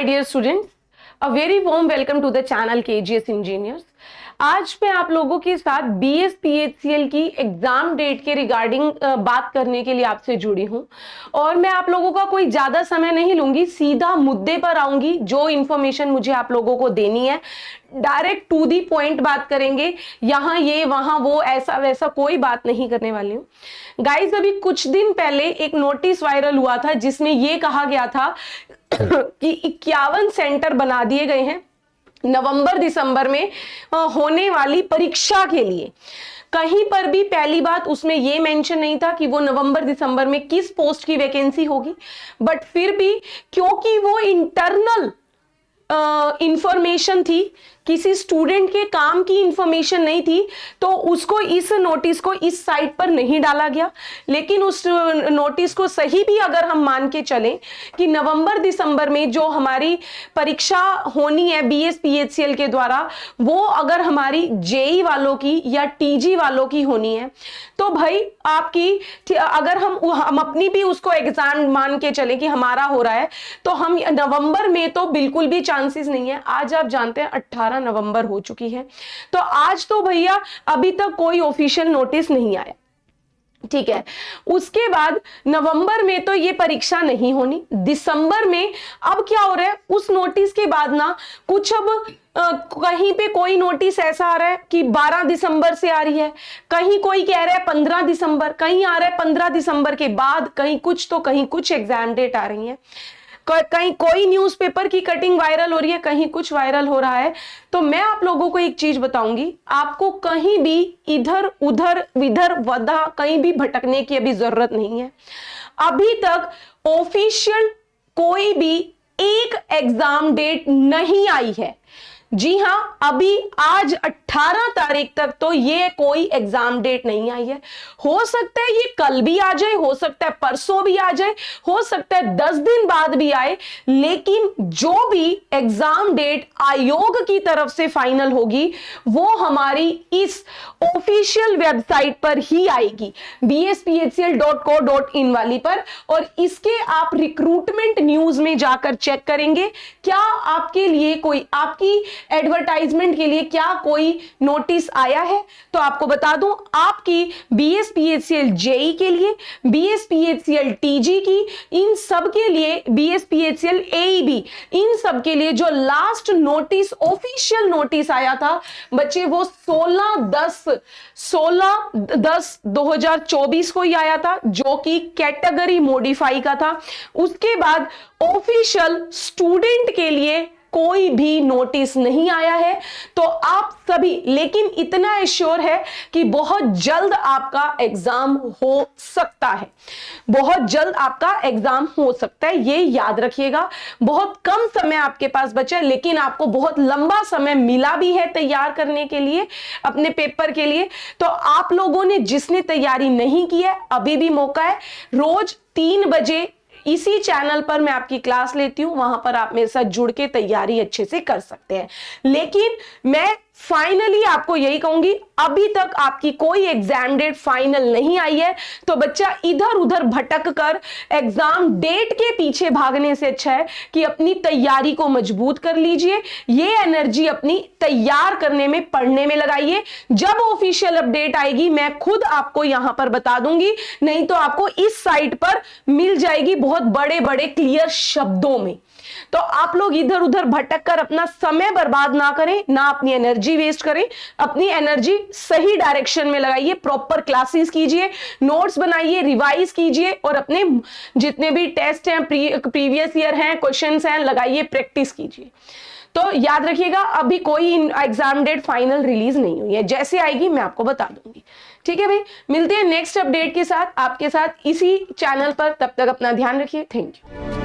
my dear students, a very warm welcome to the channel KGS Engineers। आज मैं आप लोगों के साथ BSPHCL की एग्जाम डेट के रिगार्डिंग बात करने के लिए आपसे जुड़ी हूं और मैं आप लोगों का कोई ज्यादा समय नहीं लूंगी, सीधा मुद्दे पर आऊंगी। जो इंफॉर्मेशन मुझे आप लोगों को देनी है डायरेक्ट टू दी पॉइंट बात करेंगे, यहाँ ये वहां वो ऐसा वैसा कोई बात नहीं करने वाली हूँ। गाइस, अभी कुछ दिन पहले एक नोटिस वायरल हुआ था जिसमें ये कहा गया था कि 51 सेंटर बना दिए गए हैं नवंबर दिसंबर में होने वाली परीक्षा के लिए। कहीं पर भी पहली बात उसमें यह मेंशन नहीं था कि वो नवंबर दिसंबर में किस पोस्ट की वैकेंसी होगी, बट फिर भी क्योंकि वो इंटरनल इंफॉर्मेशन थी, किसी स्टूडेंट के काम की इंफॉर्मेशन नहीं थी, तो उसको इस नोटिस को इस साइट पर नहीं डाला गया। लेकिन उस नोटिस को सही भी अगर हम मान के चलें कि नवंबर दिसंबर में जो हमारी परीक्षा होनी है BSPHCL के द्वारा, वो अगर हमारी जेई वालों की या टीजी वालों की होनी है, तो भाई आपकी अगर हम अपनी भी उसको एग्जाम मान के चले कि हमारा हो रहा है, तो हम नवंबर में तो बिल्कुल भी चांसेस नहीं है। आज आप जानते हैं 18 नवंबर हो चुकी है, तो आज तो भैया अभी तक कोई ऑफिशियल नोटिस नहीं आया, ठीक है। उसके बाद नवंबर में तो ये परीक्षा नहीं होनी, दिसंबर में अब क्या हो रहा है उस नोटिस के बाद ना कुछ अब कहीं पे कोई नोटिस ऐसा आ रहा है कि 12 दिसंबर से आ रही है, कहीं कोई कह रहा है 15 दिसंबर, कहीं आ रहा है 15 दिसंबर के बाद, कहीं कुछ तो कहीं कुछ एग्जाम डेट आ रही है, कहीं कोई न्यूज़पेपर की कटिंग वायरल हो रही है, कहीं कुछ वायरल हो रहा है। तो मैं आप लोगों को एक चीज बताऊंगी, आपको कहीं भी इधर उधर विधर वधा कहीं भी भटकने की अभी जरूरत नहीं है। अभी तक ऑफिशियल कोई भी एक एग्जाम डेट नहीं आई है। जी हां, अभी आज 18 तारीख तक तो ये कोई एग्जाम डेट नहीं आई है। हो सकता है ये कल भी आ जाए, हो सकता है परसों भी आ जाए, हो सकता है 10 दिन बाद भी आए, लेकिन जो भी एग्जाम डेट आयोग की तरफ से फाइनल होगी वो हमारी इस ऑफिशियल वेबसाइट पर ही आएगी, bsphcl.co.in वाली पर। और इसके आप रिक्रूटमेंट न्यूज में जाकर चेक करेंगे क्या आपके लिए कोई, आपकी एडवर्टाइजमेंट के लिए क्या कोई नोटिस आया है। तो आपको बता दूं, आपकी BSPHCL जेई के लिए, BSPHCL टीजी की, इन सब के लिए, BSPHCL AEB, इन सब के लिए जो लास्ट नोटिस ऑफिशियल नोटिस आया था बच्चे, वो 16/10/2024 को ही आया था, जो कि कैटेगरी मॉडिफाई का था। उसके बाद ऑफिशियल स्टूडेंट के लिए कोई भी नोटिस नहीं आया है। तो आप सभी, लेकिन इतना एश्योर है कि बहुत जल्द आपका एग्जाम हो सकता है, बहुत जल्द आपका एग्जाम हो सकता है, ये याद रखिएगा। बहुत कम समय आपके पास बचा है, लेकिन आपको बहुत लंबा समय मिला भी है तैयार करने के लिए, अपने पेपर के लिए। तो आप लोगों ने, जिसने तैयारी नहीं की है, अभी भी मौका है। रोज 3 बजे इसी चैनल पर मैं आपकी क्लास लेती हूं, वहां पर आप मेरे साथ जुड़ के तैयारी अच्छे से कर सकते हैं। लेकिन मैं फाइनली आपको यही कहूंगी, अभी तक आपकी कोई एग्जाम डेट फाइनल नहीं आई है, तो बच्चा इधर उधर भटक कर एग्जाम डेट के पीछे भागने से अच्छा है कि अपनी तैयारी को मजबूत कर लीजिए। ये एनर्जी अपनी तैयार करने में, पढ़ने में लगाइए। जब ऑफिशियल अपडेट आएगी मैं खुद आपको यहां पर बता दूंगी, नहीं तो आपको इस साइट पर मिल जाएगी बहुत बड़े बड़े क्लियर शब्दों में। तो आप लोग इधर उधर भटक कर अपना समय बर्बाद ना करें, ना अपनी एनर्जी वेस्ट करें, अपनी एनर्जी सही डायरेक्शन में लगाइए। प्रॉपर क्लासेस कीजिए, नोट्स बनाइए, रिवाइज कीजिए और अपने जितने भी टेस्ट हैं, प्रीवियस ईयर हैं, क्वेश्चंस हैं, लगाइए, प्रैक्टिस कीजिए। तो याद रखिएगा, अभी कोई एग्जाम डेट फाइनल रिलीज नहीं हुई है, जैसे आएगी मैं आपको बता दूंगी। ठीक है भाई, मिलते हैं नेक्स्ट अपडेट के साथ आपके साथ इसी चैनल पर। तब तक अपना ध्यान रखिए। Thank you.